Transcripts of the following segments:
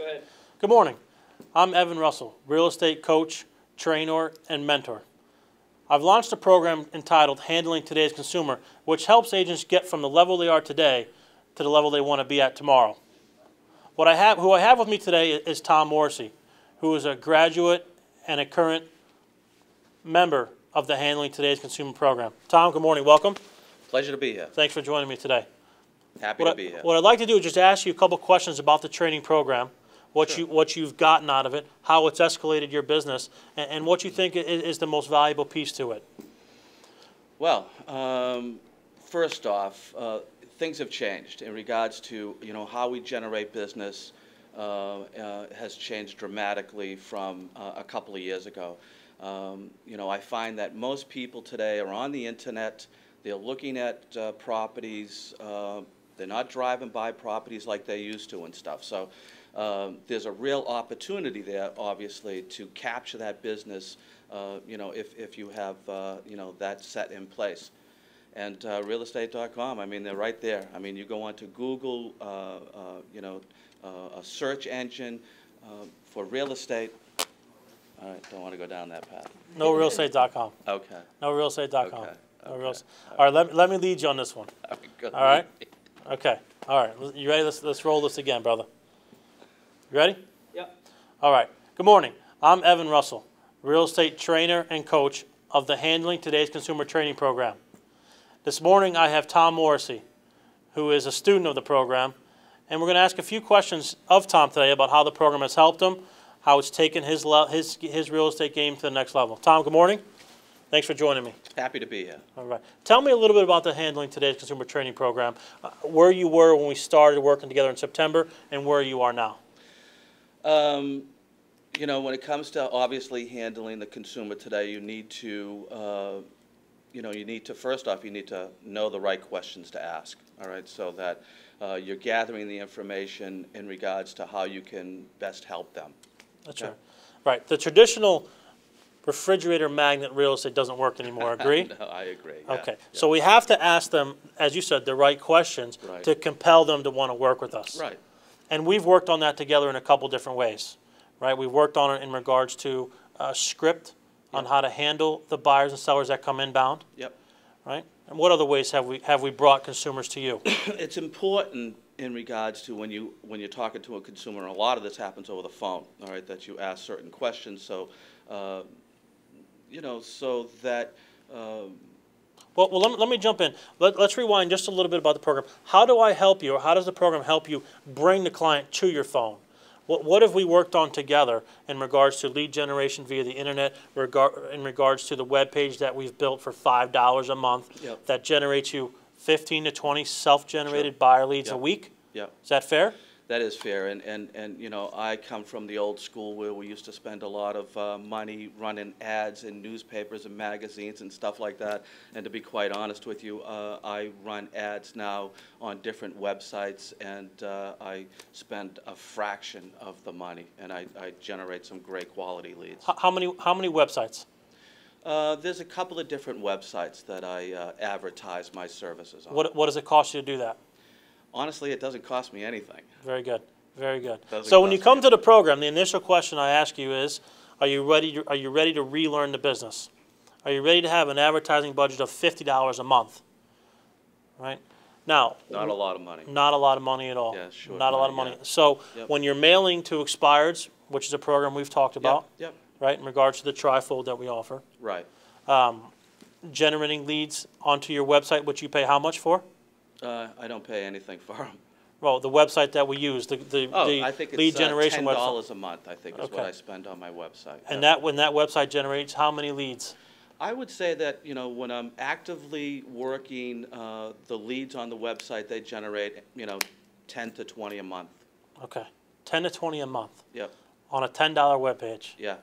ahead. Good morning. I'm Evan Russell, real estate coach, trainer, and mentor. I've launched a program entitled Handling Today's Consumer, which helps agents get from the level they are today to the level they want to be at tomorrow. Who I have with me today is Tom Morrissey, who is a graduate and a current member of the Handling Today's Consumer program. Tom, good morning. Welcome. Pleasure to be here. Thanks for joining me today. Happy to be here. What I'd like to do is just ask you a couple questions about the training program, what you've gotten out of it, how it's escalated your business, and what you think is the most valuable piece to it. Well, first off, things have changed in regards to how we generate business. Has changed dramatically from a couple of years ago. I find that most people today are on the internet. They're looking at properties. They're not driving by properties like they used to and stuff. So there's a real opportunity there, obviously, to capture that business, if you have, that set in place. And realestate.com, I mean, they're right there. I mean, you go onto Google, a search engine for real estate. All right, don't want to go down that path. NoRealestate.com. Okay. NoRealestate.com. Okay. All right, let me lead you on this one. Good. All right? Okay. All right. You ready? Let's roll this again, brother. You ready? Yep. All right. Good morning. I'm Evan Russell, real estate trainer and coach of the Handling Today's Consumer Training Program. This morning I have Tom Morrissey, who is a student of the program, and we're going to ask a few questions of Tom today about how the program has helped him, how it's taken his real estate game to the next level. Tom, good morning. Thanks for joining me. Happy to be here. All right. Tell me a little bit about the Handling Today's Consumer Training Program, where you were when we started working together in September and where you are now. When it comes to obviously handling the consumer today, you need to, first off, you need to know the right questions to ask, all right, so that you're gathering the information in regards to how you can best help them. That's right. Right. The traditional refrigerator magnet real estate doesn't work anymore. Agree? No, I agree. Yeah. Okay. Yeah. So we have to ask them, as you said, the right questions to compel them to want to work with us. Right. And we've worked on that together in a couple different ways. Right. We've worked on it in regards to a script on how to handle the buyers and sellers that come inbound. Yep. Right. And what other ways have we brought consumers to you? It's important in regards to when you're talking to a consumer, and a lot of this happens over the phone. All right, that you ask certain questions, so so that. Well, let me jump in. Let's rewind just a little bit about the program. How do I help you, or how does the program help you bring the client to your phone? What have we worked on together in regards to lead generation via the internet, in regards to the web page that we've built for $5 a month that generates you 15 to 20 self-generated buyer leads a week? Yep. Is that fair? That is fair, and I come from the old school where we used to spend a lot of money running ads in newspapers and magazines and stuff like that. And to be quite honest with you, I run ads now on different websites, and I spend a fraction of the money, and I generate some great quality leads. How many websites? There's a couple of different websites that I advertise my services on. What does it cost you to do that? Honestly, it doesn't cost me anything. Very good. Very good. So when you come to the program, the initial question I ask you is, are you ready to relearn the business? Are you ready to have an advertising budget of $50 a month? Right? Now, not a lot of money. Not a lot of money at all. Yeah, sure. Not a lot of money. Yeah. So when you're mailing to expireds, which is a program we've talked about, right, in regards to the trifold that we offer. Right. Generating leads onto your website, which you pay how much for? I don't pay anything for them. Well, the website that we use, the I think lead generation website. $10 a month, I think, is what I spend on my website. And when that website generates how many leads? I would say that when I'm actively working the leads on the website, they generate 10 to 20 a month. Okay, 10 to 20 a month. Yep. On a $10 webpage. Yeah.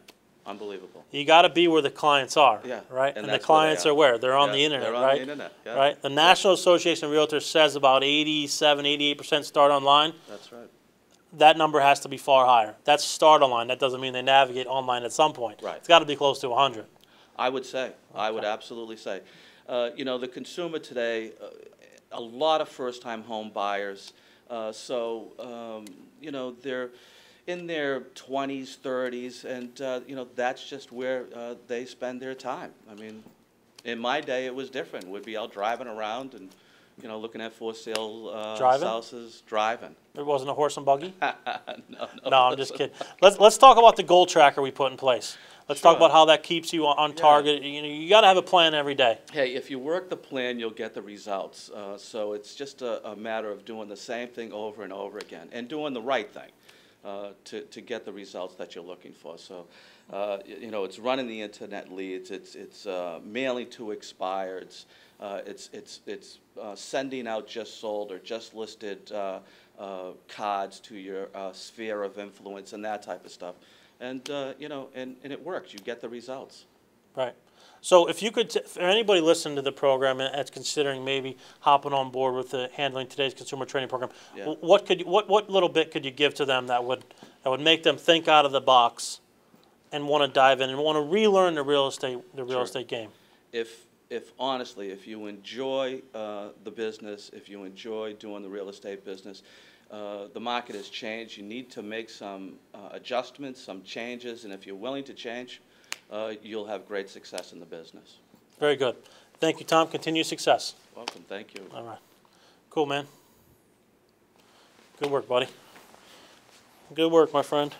Unbelievable. You got to be where the clients are, yeah, right? And the clients are where? They're on the internet, they're on right? The internet, yeah. Right? The National Association of Realtors says about 88% start online. That's right. That number has to be far higher. That's start online. That doesn't mean they navigate online at some point. Right. It's got to be close to 100. I would say. Okay. I would absolutely say. The consumer today, a lot of first-time home buyers. They're in their 20s, 30s, and that's just where they spend their time. I mean, in my day, it was different. We'd be out driving around and looking at for sale Driving? houses, driving. It wasn't a horse and buggy? No. No, I'm just kidding. Let's talk about the goal tracker we put in place. Let's talk Sure. about how that keeps you on target. You got to have a plan every day. Hey, if you work the plan, you'll get the results. So it's just a matter of doing the same thing over and over again and doing the right thing to get the results that you're looking for. So, it's running the internet leads. It's mailing to expireds. It's sending out just sold or just listed cards to your sphere of influence and that type of stuff. And and it works. You get the results. Right. So if you could, for anybody listening to the program and that's considering maybe hopping on board with the Handling Today's Consumer Training Program, Yeah. what little bit could you give to them that would make them think out of the box and want to dive in and want to relearn the real estate game? If honestly, if you enjoy the business, if you enjoy doing the real estate business, the market has changed. You need to make some adjustments, some changes, and if you're willing to change, you'll have great success in the business. Very good. Thank you, Tom. Continued success. Welcome. Thank you. All right. Cool, man. Good work, buddy. Good work, my friend.